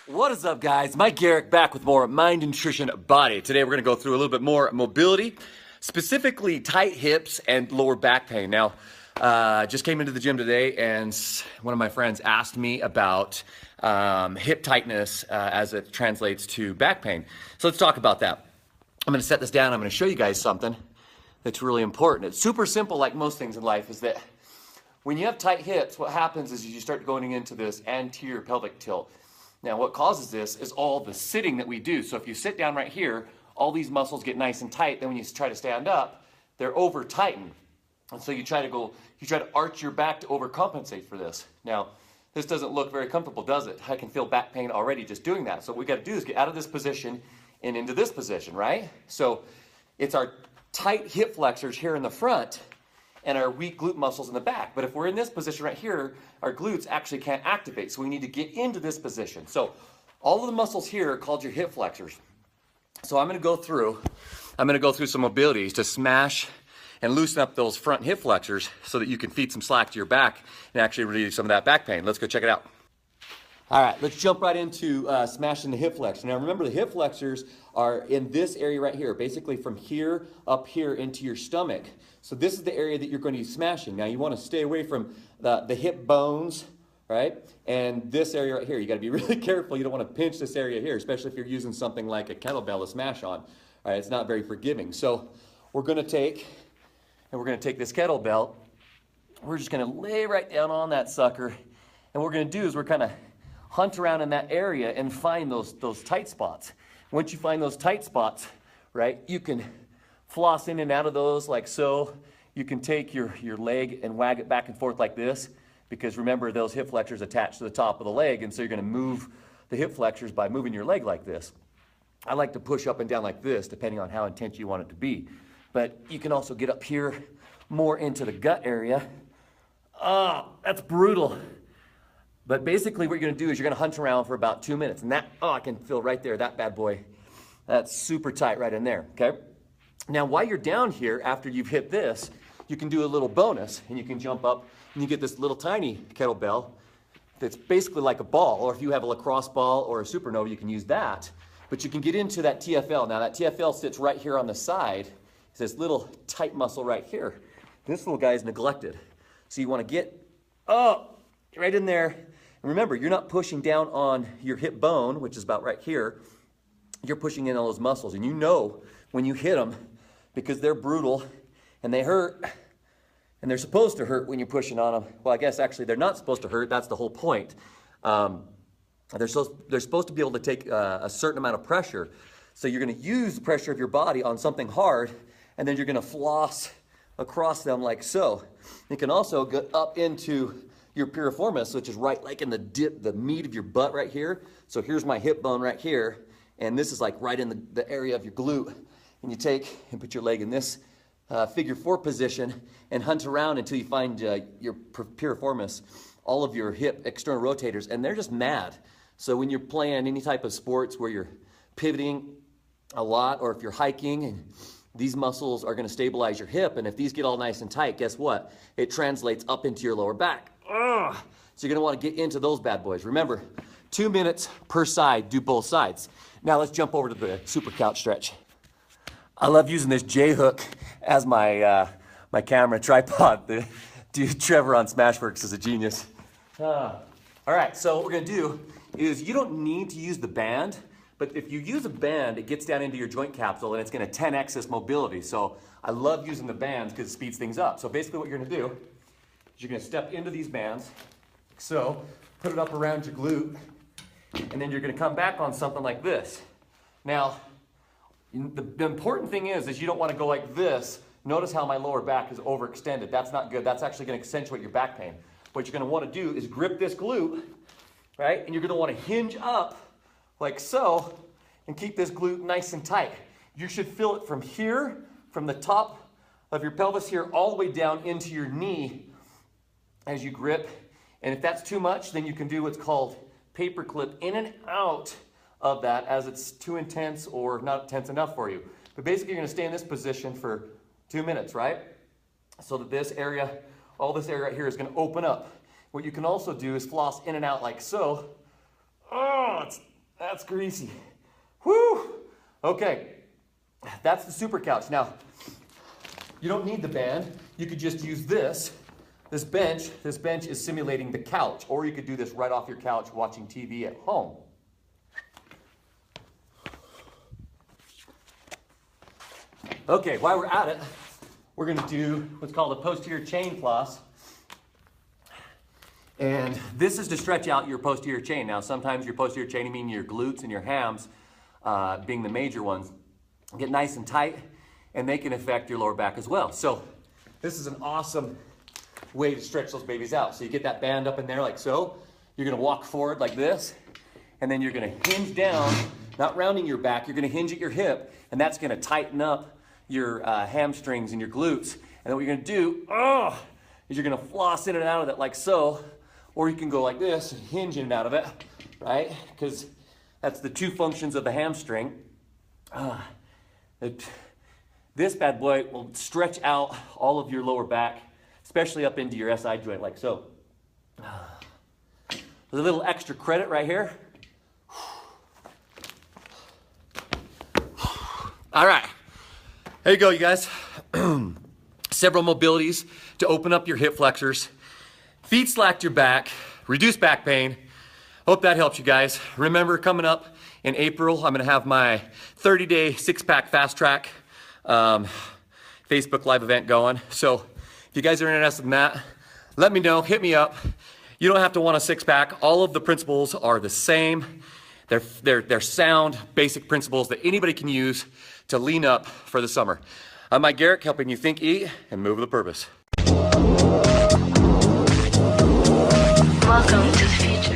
What is up, guys? Mike Garrick back with more Mind Nutrition Body. Today we're going to go through a little bit more mobility, specifically tight hips and lower back pain. Now, just came into the gym today and one of my friends asked me about hip tightness as it translates to back pain. So let's talk about that. I'm going to set this down. I'm going to show you guys something that's really important. It's super simple, like most things in life, is that when you have tight hips, what happens is you start going into this anterior pelvic tilt. Now, what causes this is all the sitting that we do. So if you sit down right here, all these muscles get nice and tight. Then when you try to stand up, they're over tightened. And so you try to arch your back to overcompensate for this. Now, this doesn't look very comfortable, does it? I can feel back pain already just doing that. So what we got to do is get out of this position and into this position, right? So it's our tight hip flexors here in the front and our weak glute muscles in the back. But if we're in this position right here, our glutes actually can't activate. So we need to get into this position. So all of the muscles here are called your hip flexors. So I'm going to go through some mobilities to smash and loosen up those front hip flexors so that you can feed some slack to your back and actually relieve some of that back pain. Let's go check it out. All right, let's jump right into smashing the hip flexor. Now remember, the hip flexors are in this area right here, basically from here up here into your stomach. So this is the area that you're going to be smashing. Now you want to stay away from the hip bones, right? And this area right here, you got to be really careful. You don't want to pinch this area here, especially if you're using something like a kettlebell to smash on. All right, it's not very forgiving. So we're going to take this kettlebell. We're just going to lay right down on that sucker. And what we're going to do is we're kind of hunt around in that area and find those tight spots. Once you find those tight spots, right, you can floss in and out of those like so. You can take your leg and wag it back and forth like this, because remember, those hip flexors attach to the top of the leg, and so you're going to move the hip flexors by moving your leg like this. I like to push up and down like this, depending on how intense you want it to be. But you can also get up here more into the gut area. Oh, that's brutal. But basically what you're going to do is you're going to hunt around for about 2 minutes. And that, I can feel right there, that bad boy. That's super tight right in there, okay? Now, while you're down here, after you've hit this, you can do a little bonus, and you can jump up, and you get this little tiny kettlebell that's basically like a ball. Or if you have a lacrosse ball or a supernova, you can use that. But you can get into that TFL. Now, that TFL sits right here on the side. It's this little tight muscle right here. This little guy is neglected. So you want to get right in there. And remember, you're not pushing down on your hip bone, which is about right here. You're pushing in on those muscles. And you know when you hit them, because they're brutal and they hurt, and they're supposed to hurt when you're pushing on them. Well, I guess actually they're not supposed to hurt. That's the whole point. They're supposed to be able to take a certain amount of pressure. So you're going to use the pressure of your body on something hard, and then you're going to floss across them like so. You can also get up into your piriformis, which is right like in the meat of your butt right here. So here's my hip bone right here, and this is like right in the area of your glute. And you take and put your leg in this figure 4 position and hunt around until you find your piriformis, all of your hip external rotators, and they're just mad. So when you're playing any type of sports where you're pivoting a lot, or if you're hiking, and these muscles are going to stabilize your hip, and if these get all nice and tight, guess what? It translates up into your lower back. Ugh. So you're going to want to get into those bad boys. Remember, 2 minutes per side, do both sides. Now let's jump over to the super couch stretch. I love using this J-hook as my camera tripod. The dude Trevor on Smashworks is a genius. All right, so what we're going to do is you don't need to use the band, but if you use a band, it gets down into your joint capsule and it's going to 10x this mobility. So I love using the bands because it speeds things up. So basically what you're going to do is you're going to step into these bands. So put it up around your glute, and then you're going to come back on something like this. Now, the important thing is you don't want to go like this. Notice how my lower back is overextended. That's not good. That's actually going to accentuate your back pain. What you're going to want to do is grip this glute, right? And you're going to want to hinge up like so and keep this glute nice and tight. You should feel it from here, from the top of your pelvis here, all the way down into your knee as you grip. And if that's too much, then you can do what's called paperclip in and out of that as it's too intense or not intense enough for you. But basically, you're going to stay in this position for 2 minutes, right? So that this area, all this area right here is going to open up. What you can also do is floss in and out like so. Oh, it's that's greasy. Whew. Okay, that's the super couch. Now, you don't need the band. You could just use this. This bench is simulating the couch, or you could do this right off your couch watching TV at home. Okay, while we're at it, we're gonna do what's called a posterior chain floss. And this is to stretch out your posterior chain. Now, sometimes your posterior chain, I mean your glutes and your hams, being the major ones, get nice and tight, and they can affect your lower back as well. So this is an awesome way to stretch those babies out. So you get that band up in there like so. You're gonna walk forward like this, and then you're gonna hinge down, not rounding your back, you're gonna hinge at your hip, and that's gonna tighten up your hamstrings and your glutes. And then what you're gonna do, is you're gonna floss in and out of it like so, or you can go like this and hinge in and out of it, right? Because that's the two functions of the hamstring. This bad boy will stretch out all of your lower back, especially up into your SI joint like so. There's a little extra credit right here. All right, there you go, you guys. Several mobilities to open up your hip flexors, feed slack your back, reduce back pain. Hope that helps you guys. Remember, coming up in April, I'm gonna have my 30-day six-pack fast track Facebook Live event going. So if you guys are interested in that, let me know, hit me up. You don't have to want a six-pack. All of the principles are the same. They're sound, basic principles that anybody can use to lean up for the summer. I'm Mike Garrick, helping you think, eat, and move with a purpose. Welcome to the future.